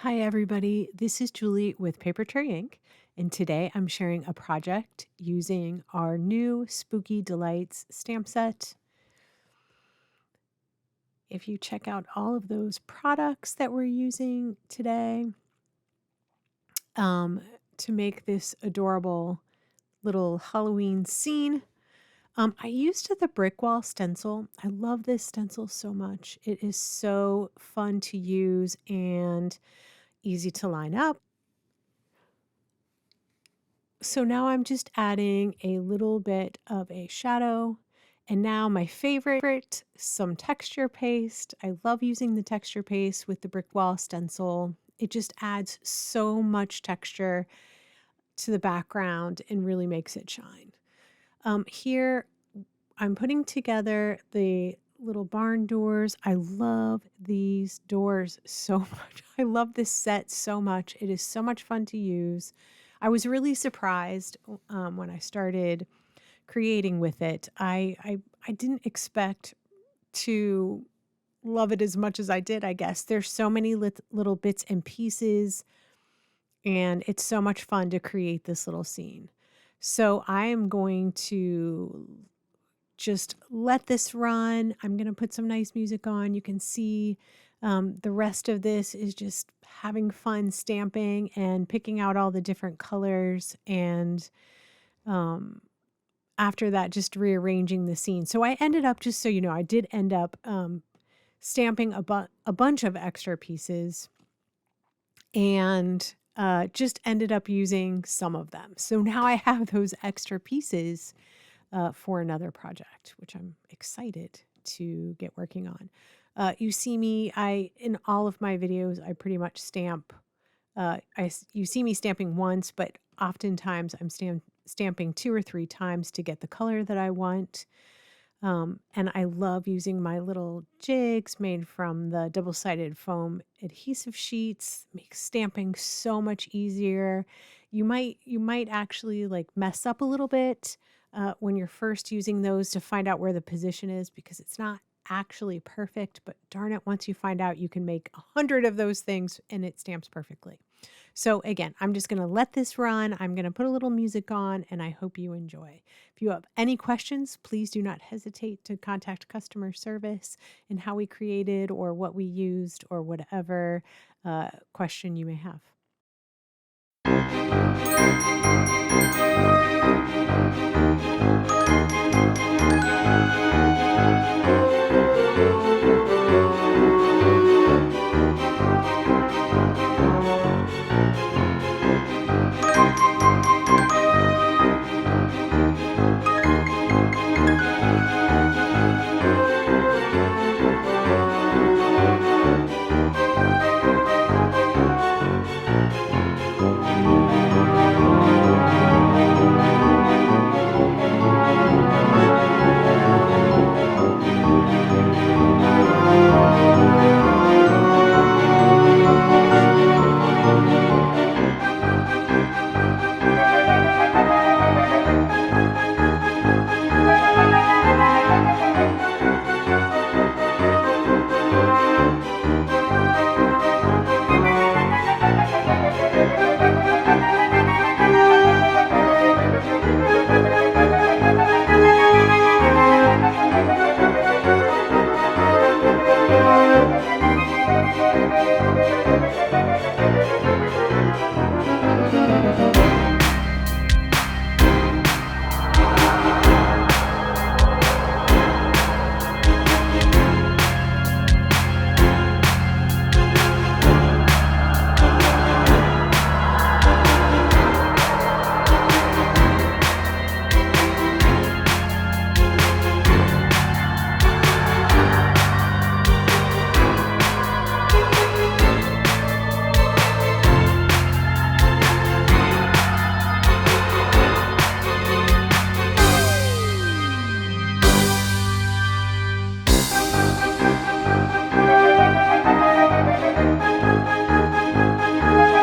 Hi, everybody. This is Julie with Paper Tray Ink, and today I'm sharing a project using our new Spooky Delights stamp set. If you check out all of those products that we're using today um, to make this adorable little Halloween scene, I used the brick wall stencil. I love this stencil so much. It is so fun to use and easy to line up. So now I'm just adding a little bit of a shadow. And now my favorite, some texture paste. I love using the texture paste with the brick wall stencil. It just adds so much texture to the background and really makes it shine. Here, I'm putting together the little barn doors. I love these doors so much. I love this set so much. It is so much fun to use. I was really surprised when I started creating with it. I didn't expect to love it as much as I did, I guess. There's so many little bits and pieces, and it's so much fun to create this little scene. So I am going to just let this run. I'm going to put some nice music on. You can see the rest of this is just having fun stamping and picking out all the different colors. And um, after that, just rearranging the scene. So I ended up, just so you know, I did end up stamping a bunch of extra pieces and just ended up using some of them. So now I have those extra pieces for another project, which I'm excited to get working on. You see me, in all of my videos, I pretty much stamp. You see me stamping once, but oftentimes I'm stamping 2 or 3 times to get the color that I want. And I love using my little jigs made from the double-sided foam adhesive sheets. Makes stamping so much easier. You might actually like mess up a little bit when you're first using those to find out where the position is because it's not actually perfect, but darn it, once you find out, you can make 100 of those things and it stamps perfectly. So again, I'm just going to let this run. I'm going to put a little music on and I hope you enjoy. If you have any questions, please do not hesitate to contact customer service and how we created or what we used or whatever question you may have.